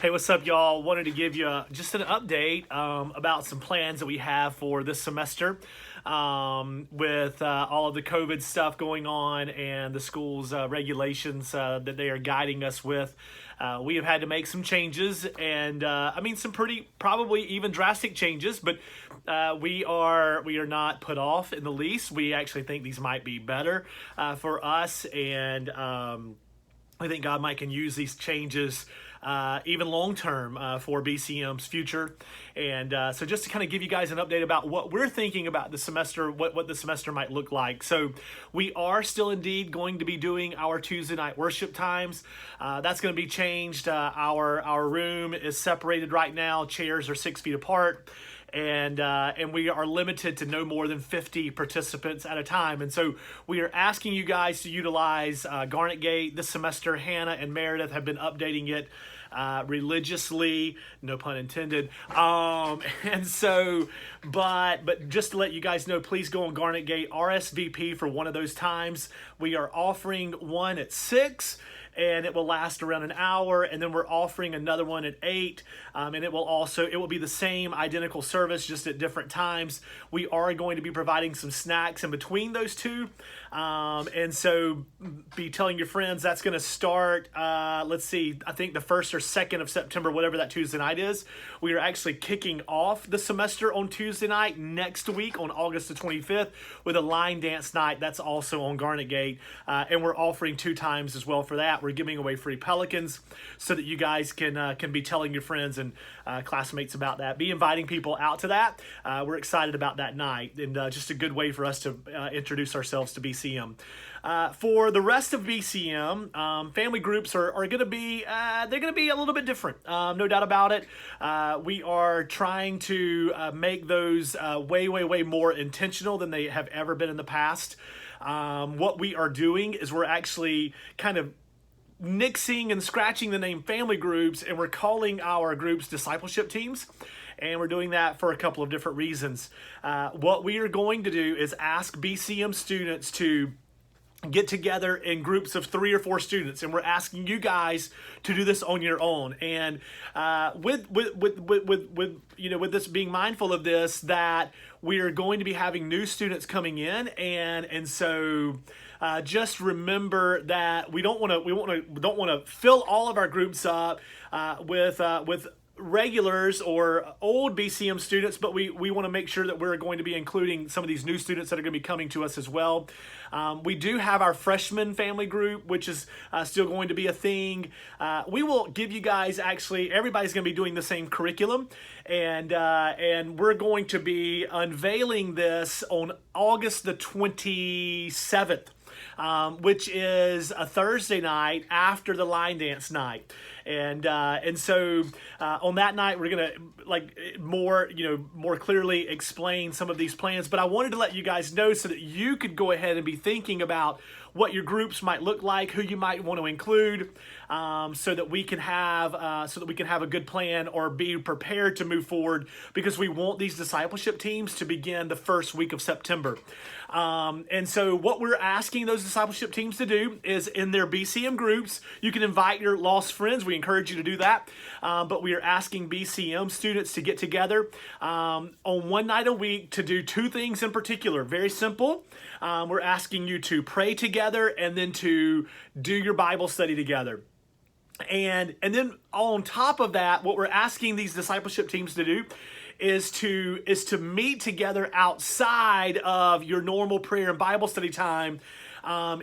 Hey, what's up, y'all? Wanted to give you just an update about some plans that we have for this semester with all of the COVID stuff going on and the school's regulations that they are guiding us with. We have had to make some changes, and some pretty probably even drastic changes, but we are not put off in the least. We actually think these might be better for us, and I think God might can use these changes even long term for BCM's future. And so just to kind of give you guys an update about what we're thinking about the semester, what the semester might look like. So we are still indeed going to be doing our Tuesday night worship times. That's going to be changed. Our room is separated right now. Chairs are 6 feet apart. And we are limited to no more than 50 participants at a time. And so we are asking you guys to utilize Garnet Gate this semester. Hannah and Meredith have been updating it religiously, no pun intended. And so, but just to let you guys know, please go on Garnet Gate, RSVP for one of those times. We are offering one at 6. And it will last around an hour, and then we're offering another one at 8, and it will be the same identical service, just at different times. We are going to be providing some snacks in between those two, and so be telling your friends. That's going to start, let's see, I think the 1st or 2nd of September, whatever that Tuesday night is. We are actually kicking off the semester on Tuesday night next week on August the 25th with a line dance night. That's also on Garnet Gate, and we're offering 2 times as well for that. We're giving away free Pelicans so that you guys can be telling your friends and classmates about that. Be inviting people out to that. We're excited about that night, and just a good way for us to introduce ourselves to BCM. For the rest of BCM, family groups are going to be they're going to be a little bit different, no doubt about it. We are trying to make those way more intentional than they have ever been in the past. What we are doing is we're actually kind of nixing and scratching the name family groups, and we're calling our groups discipleship teams. And we're doing that for a couple of different reasons. What we are going to do is ask BCM students to get together in groups of 3 or 4 students, and we're asking you guys to do this on your own. And with this, being mindful of this, that we are going to be having new students coming in, and so just remember that we don't want to fill all of our groups up with regulars or old BCM students, but we want to make sure that we're going to be including some of these new students that are going to be coming to us as well. We do have our freshman family group, which is still going to be a thing. We will give you guys, actually, everybody's going to be doing the same curriculum, and we're going to be unveiling this on August the 27th. Which is a Thursday night after the line dance night. And so on that night, we're going to more clearly explain some of these plans. But I wanted to let you guys know so that you could go ahead and be thinking about what your groups might look like, who you might want to include, so that we can have a good plan or be prepared to move forward, because we want these discipleship teams to begin the first week of September. And so what we're asking those discipleship teams to do is, in their BCM groups, you can invite your lost friends. We encourage you to do that. But we are asking BCM students to get together on one night a week to do 2 things in particular. Very simple. We're asking you to pray together and then to do your Bible study together. And then on top of that, what we're asking these discipleship teams to do is to meet together outside of your normal prayer and Bible study time,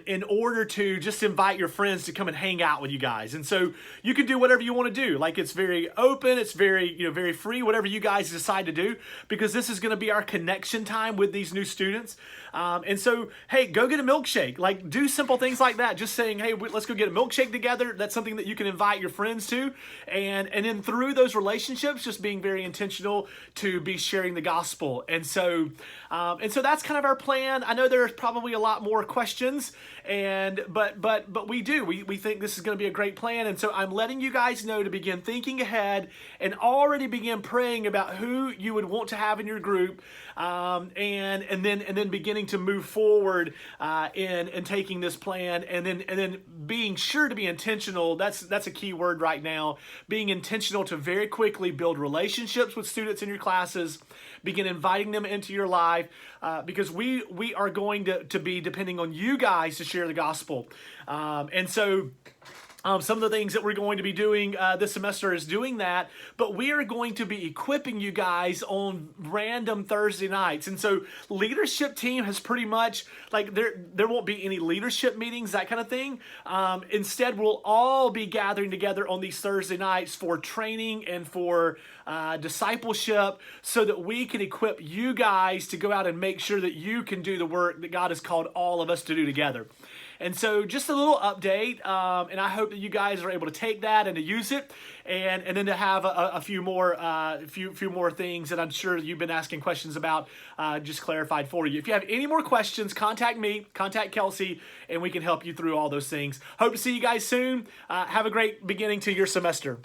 in order to just invite your friends to come and hang out with you guys. And so you can do whatever you want to do. Like, it's very open, it's very, very free, whatever you guys decide to do, because this is going to be our connection time with these new students. And so, hey, go get a milkshake. Like, do simple things like that. Just saying, hey, let's go get a milkshake together. That's something that you can invite your friends to. And then through those relationships, just being very intentional to be sharing the gospel. And so that's kind of our plan. I know there's probably a lot more questions questions, but we do. We think this is going to be a great plan, and so I'm letting you guys know to begin thinking ahead and already begin praying about who you would want to have in your group, and then beginning to move forward in taking this plan, and then being sure to be intentional. That's a key word right now. Being intentional to very quickly build relationships with students in your classes, begin inviting them into your life, because we are going to be depending on you guys to share the gospel. And so some of the things that we're going to be doing this semester is doing that, but we are going to be equipping you guys on random Thursday nights. And so leadership team has pretty much, like, there won't be any leadership meetings, that kind of thing. Instead, we'll all be gathering together on these Thursday nights for training and for discipleship, so that we can equip you guys to go out and make sure that you can do the work that God has called all of us to do together. And so just a little update, and I hope that you guys are able to take that and to use it, and then to have a few more things that I'm sure you've been asking questions about, just clarified for you. If you have any more questions, contact me, contact Kelsey, and we can help you through all those things. Hope to see you guys soon. Have a great beginning to your semester.